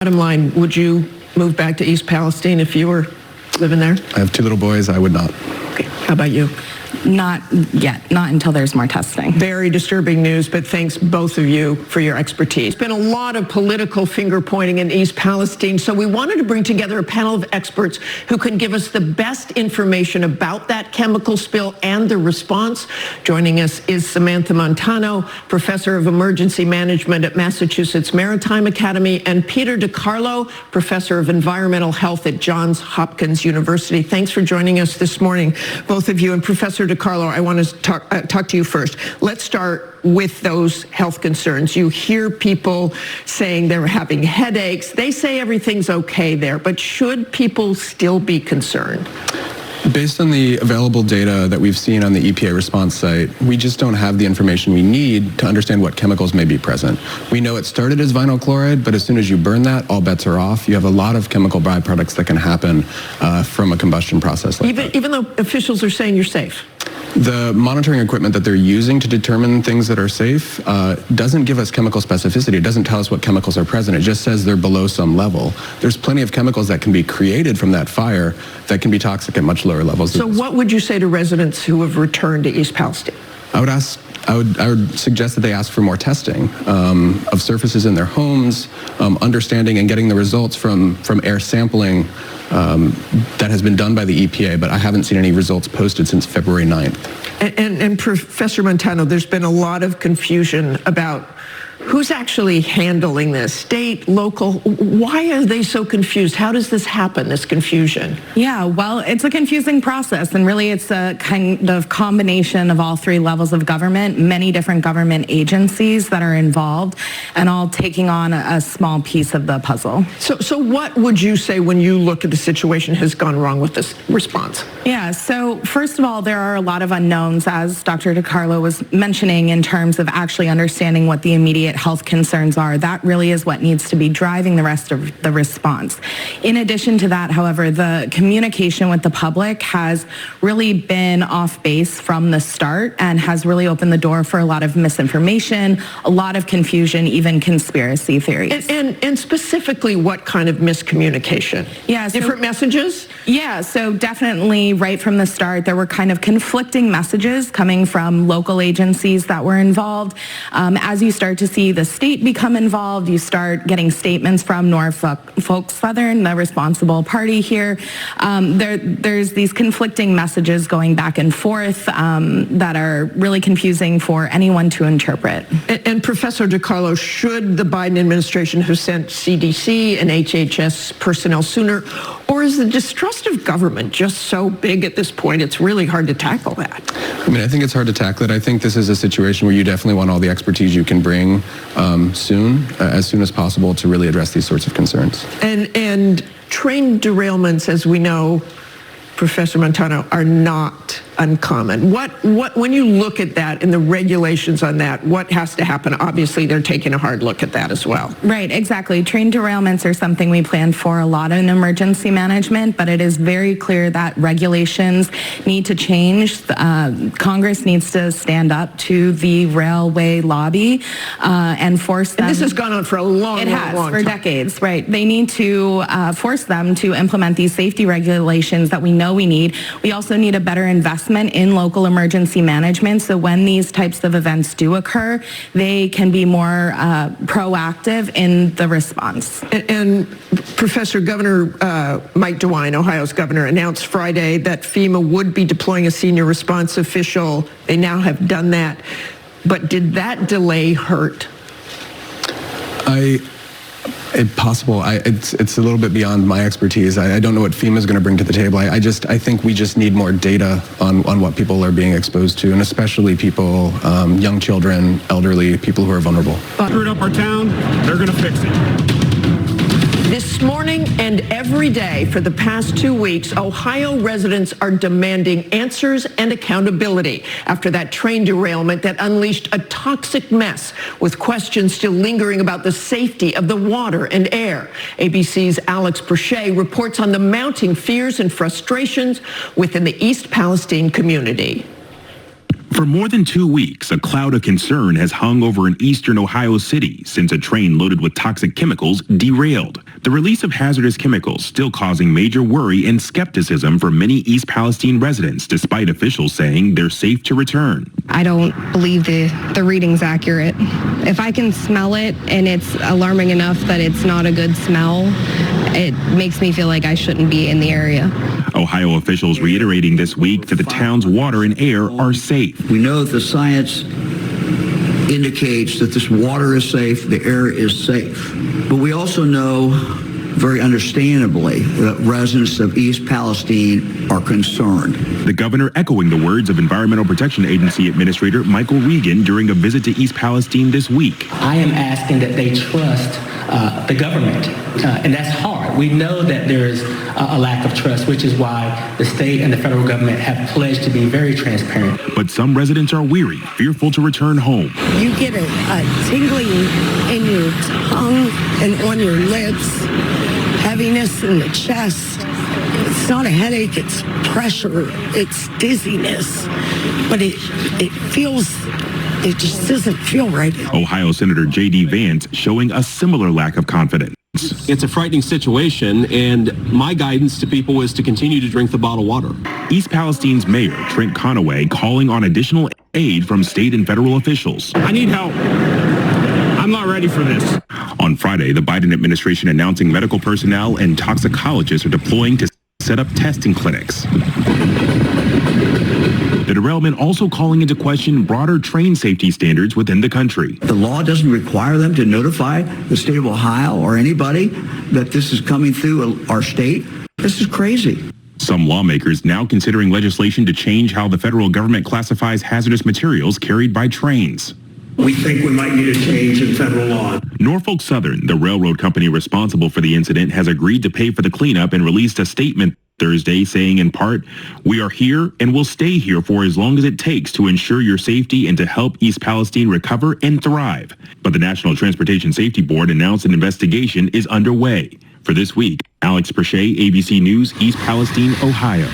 Bottom line, would you move back to East Palestine if you were living there? I have 2 little boys. I would not. Okay. How about you? Not yet, not until there's more testing. Very disturbing news, but thanks both of you for your expertise. There's been a lot of political finger pointing in East Palestine, so we wanted to bring together a panel of experts who can give us the best information about that chemical spill and the response. Joining us is Samantha Montano, Professor of Emergency Management at Massachusetts Maritime Academy, and Peter DiCarlo, Professor of Environmental Health at Johns Hopkins University. Thanks for joining us this morning, both of you. And Professor DiCarlo, I want to talk to you first. Let's start with those health concerns. You hear people saying they're having headaches. They say everything's okay there, but should people still be concerned? Based on the available data that we've seen on the EPA response site, we just don't have the information we need to understand what chemicals may be present. We know it started as vinyl chloride, but as soon as you burn that, all bets are off. You have a lot of chemical byproducts that can happen from a combustion process like that. Even though officials are saying you're safe? The monitoring equipment that they're using to determine things that are safe doesn't give us chemical specificity. It doesn't tell us what chemicals are present. It just says they're below some level. There's plenty of chemicals that can be created from that fire that can be toxic at much lower levels. So what would you say to residents who have returned to East Palestine? I would suggest that they ask for more testing of surfaces in their homes, understanding and getting the results from air sampling that has been done by the EPA, but I haven't seen any results posted since February 9th. And Professor Montano, there's been a lot of confusion about who's actually handling this, state, local. Why are they so confused? How does this happen, this confusion? Yeah, well, it's a confusing process, and really it's a kind of combination of all 3 levels of government, many different government agencies that are involved, and all taking on a small piece of the puzzle. So what would you say when you look at the situation has gone wrong with this response? Yeah, so first of all, there are a lot of unknowns, as Dr. DiCarlo was mentioning, in terms of actually understanding what the immediate health concerns are. That really is what needs to be driving the rest of the response. In addition to that, however, the communication with the public has really been off base from the start and has really opened the door for a lot of misinformation, a lot of confusion, even conspiracy theories. And specifically, what kind of miscommunication? Yeah, different messages? Yeah, so definitely right from the start, there were kind of conflicting messages coming from local agencies that were involved. As you start to see the state become involved, you start getting statements from Norfolk Southern, the responsible party here. There's these conflicting messages going back and forth that are really confusing for anyone to interpret. And Professor DiCarlo, should the Biden administration have sent CDC and HHS personnel sooner, or is the distrust of government just so big at this point it's really hard to tackle that? I mean, I think it's hard to tackle it. I think this is a situation where you definitely want all the expertise you can bring as soon as possible to really address these sorts of concerns. And train derailments, as we know, Professor Montano, are not uncommon. When you look at that and the regulations on that, what has to happen? Obviously, they're taking a hard look at that as well. Right, exactly. Train derailments are something we plan for a lot in emergency management, but it is very clear that regulations need to change. Congress needs to stand up to the railway lobby and force them. And this has gone on for a long for time. Decades, right. They need to force them to implement these safety regulations that we know we need. We also need a better investment in local emergency management, so when these types of events do occur, they can be more proactive in the response. And Professor, Governor Mike Devine, Ohio's governor, announced Friday that FEMA would be deploying a senior response official. They now have done that. But did that delay hurt? It's a little bit beyond my expertise. I don't know what FEMA is going to bring to the table. I think we just need more data on what people are being exposed to, and especially people, young children, elderly, people who are vulnerable. Screwed up our town, they're going to fix it. This morning and every day for the past 2 weeks, Ohio residents are demanding answers and accountability after that train derailment that unleashed a toxic mess with questions still lingering about the safety of the water and air. ABC's Alex Brochet reports on the mounting fears and frustrations within the East Palestine community. For more than 2 weeks, a cloud of concern has hung over an eastern Ohio city since a train loaded with toxic chemicals derailed. The release of hazardous chemicals still causing major worry and skepticism for many East Palestine residents, despite officials saying they're safe to return. I don't believe the reading's accurate. If I can smell it and it's alarming enough that it's not a good smell, it makes me feel like I shouldn't be in the area. Ohio officials reiterating this week that the town's water and air are safe. We know that the science indicates that this water is safe, the air is safe. But we also know, very understandably, that residents of East Palestine are concerned. The governor echoing the words of Environmental Protection Agency Administrator Michael Regan during a visit to East Palestine this week. I am asking that they trust the government, and that's hard. We know that there is a lack of trust, which is why the state and the federal government have pledged to be very transparent. But some residents are weary, fearful to return home. You get a tingling in your tongue and on your lips, heaviness in the chest. It's not a headache, it's pressure, it's dizziness, but it just doesn't feel right. Ohio Senator J.D. Vance showing a similar lack of confidence. It's a frightening situation, and my guidance to people is to continue to drink the bottled water. East Palestine's mayor, Trent Conaway, calling on additional aid from state and federal officials. I need help. I'm not ready for this. On Friday, the Biden administration announcing medical personnel and toxicologists are deploying to set up testing clinics. The derailment also calling into question broader train safety standards within the country. The law doesn't require them to notify the state of Ohio or anybody that this is coming through our state. This is crazy. Some lawmakers now considering legislation to change how the federal government classifies hazardous materials carried by trains. We think we might need a change in federal law. Norfolk Southern, the railroad company responsible for the incident, has agreed to pay for the cleanup and released a statement Thursday saying in part, "We are here and will stay here for as long as it takes to ensure your safety and to help East Palestine recover and thrive." But the National Transportation Safety Board announced an investigation is underway. For This Week, Alex Perche, ABC News, East Palestine, Ohio.